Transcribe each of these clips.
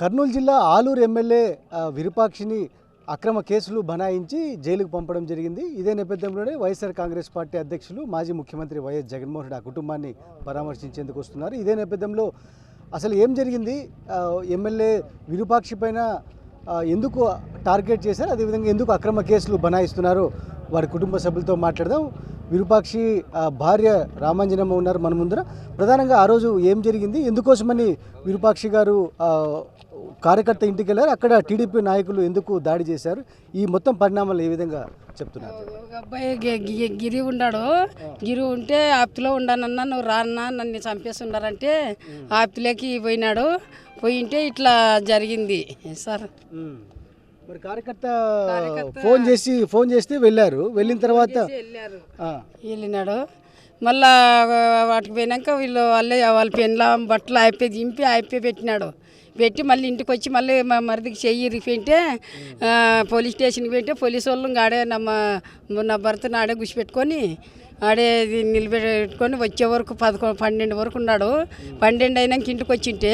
కర్నూలు జిల్లా ఆలూరు ఎమ్మెల్యే విరూపాక్షిని అక్రమ కేసులు బనాయించి జైలుకు పంపడం జరిగింది. ఇదే నేపథ్యంలోనే వైఎస్ఆర్ కాంగ్రెస్ పార్టీ అధ్యక్షులు మాజీ ముఖ్యమంత్రి వైఎస్ జగన్మోహన్ రెడ్డి ఆ కుటుంబాన్ని పరామర్శించేందుకు వస్తున్నారు. ఇదే నేపథ్యంలో అసలు ఏం జరిగింది, ఎమ్మెల్యే విరూపాక్షి పైన ఎందుకు టార్గెట్ చేశారు, అదేవిధంగా ఎందుకు అక్రమ కేసులు బనాయిస్తున్నారు, వారి కుటుంబ సభ్యులతో మాట్లాడదాం. విరూపాక్షి భార్య రామాంజనమ్మ ఉన్నారు మన ముందర. ప్రధానంగా ఆ రోజు ఏం జరిగింది, ఎందుకోసమని విరూపాక్షి గారు కార్యకర్త ఇంటికి వెళ్ళారు, అక్కడ టీడీపీ నాయకులు ఎందుకు దాడి చేశారు, ఈ మొత్తం పరిణామాలు ఏ విధంగా చెప్తున్నారు? అబ్బాయి గిరి ఉన్నాడు, గిరి ఉంటే ఆప్తిలో ఉండనన్నా నువ్వు రాన్నా నన్ను చంపేస్తున్నారంటే ఆప్తిలోకి పోయినాడు. పోయింటే ఇట్లా జరిగింది సార్. మరి కార్యకర్త ఫోన్ చేస్తే వెళ్ళారు, వెళ్ళిన తర్వాత వెళ్ళినాడు. మళ్ళా వాటికి పోయినాక వాళ్ళ పెళ్ళ బట్టలు అయిపోయి దింపి అయిపోయి పెట్టినాడు. పెట్టి మళ్ళీ ఇంటికి వచ్చి మళ్ళీ మా మరిదికి చెయ్యి ఇరిగిపోయింటే పోలీస్ స్టేషన్కి పోయింటే పోలీసు వాళ్ళు ఆడే నా భర్తను ఆడే గుచ్చిపెట్టుకొని ఆడే నిలబెట్టుకొని వచ్చే వరకు 12 వరకు ఉన్నాడు. 12 అయినాక ఇంటికి వచ్చింటే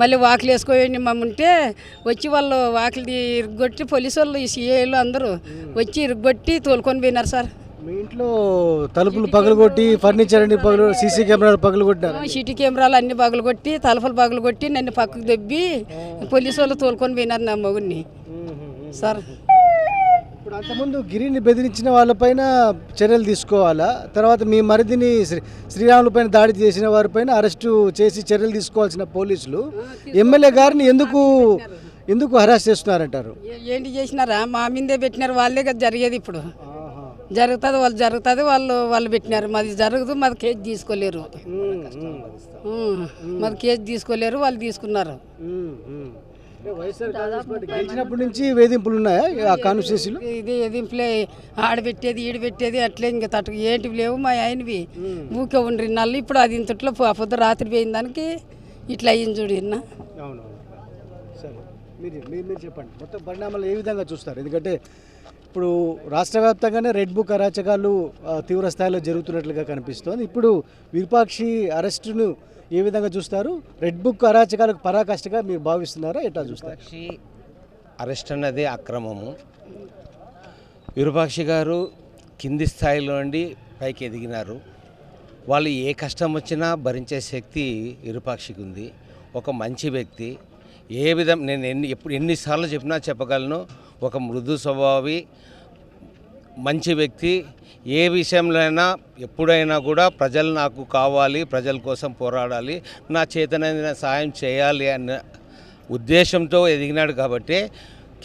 మళ్ళీ వాకిలు వేసుకొని ఉంటే వచ్చి వాళ్ళు వాకిలి ఇరుగొట్టి పోలీసు వాళ్ళు సీఏలు అందరూ వచ్చి ఇరుగొట్టి తోలుకొని పోయినారు సార్. మీ ఇంట్లో తలుపులు పగలగొట్టి ఫర్నిచర్ అన్ని సీసీ కెమెరాలు పగలగొట్టారు, సిటీ కెమెరాలు అన్ని పగలగొట్టి తలుపులు పగలగొట్టి నన్ను పక్కకు దొబ్బి పోలీసు వాళ్ళు తోలుకొని పోయినారు నా మొగుడిని సార్. ఇప్పుడు అంతకుముందు గిరిని బెదిరించిన వాళ్ళపైన చర్యలు తీసుకోవాలా, తర్వాత మీ మరిదిని శ్రీరాముల పైన దాడి చేసిన వారిపైన అరెస్టు చేసి చర్యలు తీసుకోవాల్సిన పోలీసులు ఎమ్మెల్యే గారిని ఎందుకు హరాస్ చేస్తున్నారంటారు? ఏంటి చేసినారా, మా మీదే పెట్టినారు, వాళ్ళే కదా జరిగేది. ఇప్పుడు జరుగుతుంది వాళ్ళు పెట్టినారు, మాది జరగదు, మాది కేసు తీసుకోలేరు, మాది కేసు తీసుకోలేరు, వాళ్ళు తీసుకున్నారు. గెలిచినప్పటి నుంచి వేధింపులు ఉన్నాయా ఆ కాన్స్టిట్యూన్సీలో? ఇది వేధింపులే, ఆడబెట్టేది ఈడబెట్టేది అట్లే, ఇంకా తట్టు ఏంటివి లేవు మా ఆయనవి. ఊకే ఉండ్రి నల్లు ఇప్పుడు అది ఇంతట్లో పొద్దు రాత్రి పోయిన దానికి ఇట్లా అయ్యింది చూడు. అవును సరే, మీరు చెప్పండి మొత్తం పరిణామాలు ఏ విధంగా చూస్తారు? ఎందుకంటే ఇప్పుడు రాష్ట్ర వ్యాప్తంగానే రెడ్ బుక్ అరాచకాలు తీవ్ర స్థాయిలో జరుగుతున్నట్లుగా కనిపిస్తోంది. ఇప్పుడు విరూపాక్షి అరెస్టును ఏ విధంగా చూస్తారు? రెడ్ బుక్ అరాచకాలకు పరాకాష్ఠగా మీరు భావిస్తున్నారా, ఎట్లా చూస్తారు? విరూపాక్షి అరెస్ట్ అన్నది అక్రమము. విరూపాక్షి గారు కింది స్థాయిలో నుండి పైకి ఎదిగినారు. వాళ్ళు ఏ కష్టం వచ్చినా భరించే శక్తి విరూపాక్షికి ఉంది. ఒక మంచి వ్యక్తి, ఏ విధం నేను ఎన్నిసార్లు చెప్పినా చెప్పగలను, ఒక మృదు స్వభావి మంచి వ్యక్తి. ఏ విషయంలో అయినా ఎప్పుడైనా కూడా ప్రజలు నాకు కావాలి, ప్రజల కోసం పోరాడాలి, నా చేతనైన సాయం చేయాలి అన్న ఉద్దేశంతో ఎదిగినాడు. కాబట్టి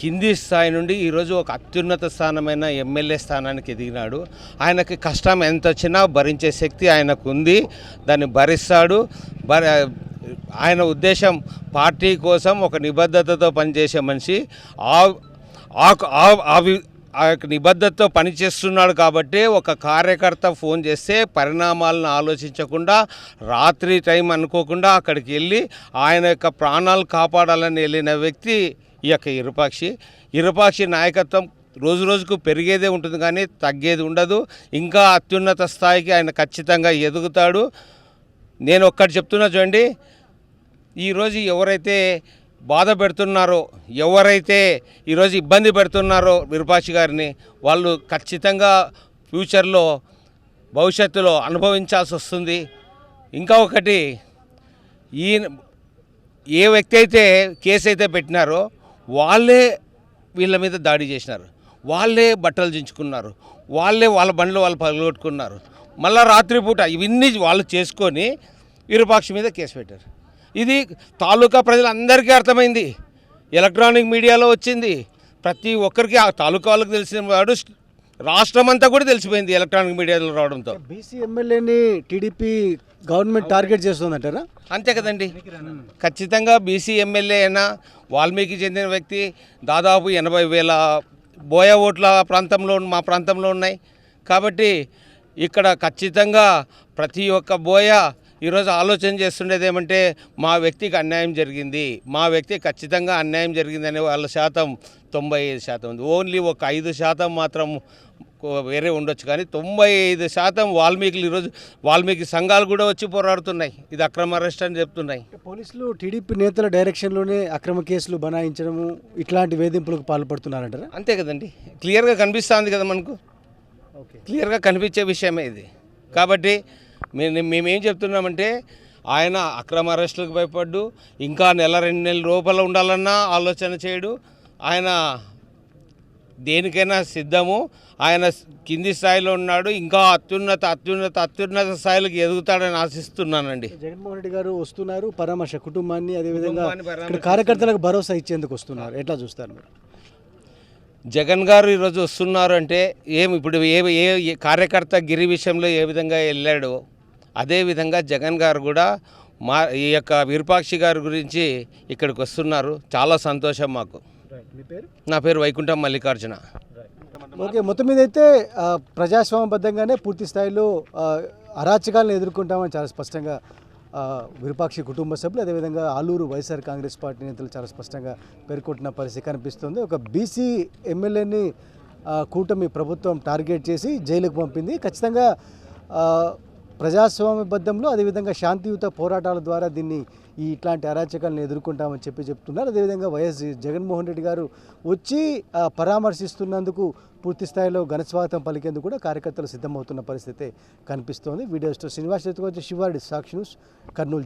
కింది స్థాయి నుండి ఈరోజు ఒక అత్యున్నత స్థానమైన ఎమ్మెల్యే స్థానానికి ఎదిగినాడు. ఆయనకి కష్టం ఎంత వచ్చినా భరించే శక్తి ఆయనకు ఉంది, దాన్ని భరిస్తాడు. ఆయన ఉద్దేశం పార్టీ కోసం ఒక నిబద్ధతతో పనిచేసే మనిషి. ఆ యొక్క నిబద్ధతతో పనిచేస్తున్నాడు. కాబట్టి ఒక కార్యకర్త ఫోన్ చేస్తే పరిణామాలను ఆలోచించకుండా, రాత్రి టైం అనుకోకుండా అక్కడికి వెళ్ళి ఆయన యొక్క ప్రాణాలు కాపాడాలని వెళ్ళిన వ్యక్తి ఈ యొక్క విరూపాక్షి నాయకత్వం రోజు రోజుకు పెరిగేదే ఉంటుంది కానీ తగ్గేది ఉండదు. ఇంకా అత్యున్నత స్థాయికి ఆయన ఖచ్చితంగా ఎదుగుతాడు. నేను ఒక్కటి చెప్తున్నా చూడండి, ఈరోజు ఎవరైతే బాధ పెడుతున్నారో, ఎవరైతే ఈరోజు ఇబ్బంది పెడుతున్నారో విరూపాక్షి గారిని, వాళ్ళు ఖచ్చితంగా ఫ్యూచర్లో భవిష్యత్తులో అనుభవించాల్సి వస్తుంది. ఇంకా ఒకటి, ఏ వ్యక్తి అయితే కేసు అయితే పెట్టినారో వాళ్ళే వీళ్ళ మీద దాడి చేసినారు, వాళ్ళే బట్టలు దించుకున్నారు, వాళ్ళ బండ్లు వాళ్ళు పగలగొట్టుకున్నారు. మళ్ళీ రాత్రిపూట ఇవన్నీ వాళ్ళు చేసుకొని విరూపాక్షి మీద కేసు పెట్టారు. ఇది తాలూకా ప్రజలందరికీ అర్థమైంది, ఎలక్ట్రానిక్ మీడియాలో వచ్చింది, ప్రతి ఒక్కరికి ఆ తాలూకా వాళ్ళకి తెలిసిన వాడు రాష్ట్రం అంతా కూడా తెలిసిపోయింది ఎలక్ట్రానిక్ మీడియాలో రావడంతో. బీసీ ఎమ్మెల్యేని టీడీపీ గవర్నమెంట్ టార్గెట్ చేస్తుందంటారా? అంతే కదండి, ఖచ్చితంగా బీసీ ఎమ్మెల్యే అయినా వాల్మీకి చెందిన వ్యక్తి. దాదాపు 80,000 బోయ ఓట్ల మా ప్రాంతంలో ఉన్నాయి. కాబట్టి ఇక్కడ ఖచ్చితంగా ప్రతి ఒక్క బోయ ఈరోజు ఆలోచన చేస్తుండేది ఏమంటే మా వ్యక్తికి అన్యాయం జరిగింది, మా వ్యక్తి ఖచ్చితంగా అన్యాయం జరిగిందనే వాళ్ళ శాతం 95% ఉంది. ఓన్లీ ఒక 5% మాత్రం వేరే ఉండొచ్చు, కానీ 95% వాల్మీకులు ఈరోజు వాల్మీకి సంఘాలు కూడా వచ్చి పోరాడుతున్నాయి. ఇది అక్రమ అరెస్ట్ అని చెప్తున్నాయి. పోలీసులు టీడీపీ నేతల డైరెక్షన్లోనే అక్రమ కేసులు బనాయించడము ఇట్లాంటి వేధింపులకు పాల్పడుతున్నారంటారా? అంతే కదండి, క్లియర్గా కనిపిస్తుంది కదా మనకు, ఓకే. క్లియర్గా కనిపించే విషయమే ఇది. కాబట్టి మేమేం చెప్తున్నామంటే ఆయన అక్రమ అరెస్టులకు భయపడ్డు, ఇంకా 1-2 నెలల లోపల ఉండాలన్నా ఆలోచన చేయడు. ఆయన దేనికైనా సిద్ధము. ఆయన కింది స్థాయిలో ఉన్నాడు, ఇంకా అత్యున్నత స్థాయిలకు ఎదుగుతాడని ఆశిస్తున్నానండి. జగన్మోహన్ రెడ్డి గారు వస్తున్నారు, పరామర్శ కుటుంబాన్ని అదేవిధంగా కుటుంబాన్ని పరామర్శ ఇక్కడ కార్యకర్తలకు భరోసా ఇచ్చేందుకు వస్తున్నారు. ఎట్లా చూస్తారు మీరు? జగన్ గారు ఈరోజు వస్తున్నారు అంటే ఇప్పుడు ఏ కార్యకర్త గిరి విషయంలో ఏ విధంగా వెళ్ళాడో అదేవిధంగా జగన్ గారు కూడా ఈ యొక్క విరూపాక్షి గారి గురించి ఇక్కడికి వస్తున్నారు. చాలా సంతోషం మాకు. మీ పేరు? నా పేరు వైకుంఠం మల్లికార్జున. ఓకే, మొత్తం మీద అయితే ప్రజాస్వామ్యబద్ధంగానే పూర్తి స్థాయిలో అరాచకాలను ఎదుర్కొంటామని చాలా స్పష్టంగా విరూపాక్షి కుటుంబ సభ్యులు అదేవిధంగా ఆలూరు వైఎస్ఆర్ కాంగ్రెస్ పార్టీ నేతలు చాలా స్పష్టంగా పేర్కొంటున్న పరిస్థితి కనిపిస్తుంది. ఒక బీసీ ఎమ్మెల్యేని కూటమి ప్రభుత్వం టార్గెట్ చేసి జైలుకు పంపింది. ఖచ్చితంగా ప్రజాస్వామ్యబద్ధంలో అదేవిధంగా శాంతియుత పోరాటాల ద్వారా దీన్ని ఇట్లాంటి అరాచకాలను ఎదుర్కొంటామని చెప్తున్నారు. అదేవిధంగా వైఎస్ జగన్మోహన్ రెడ్డి గారు వచ్చి పరామర్శిస్తున్నందుకు పూర్తి స్థాయిలో ఘనస్వాగతం పలికేందుకు కూడా కార్యకర్తలు సిద్ధమవుతున్న పరిస్థితి కనిపిస్తోంది. వీడియో శ్రీనివాస్ శివారెడ్డి, సాక్షి న్యూస్, కర్నూలు.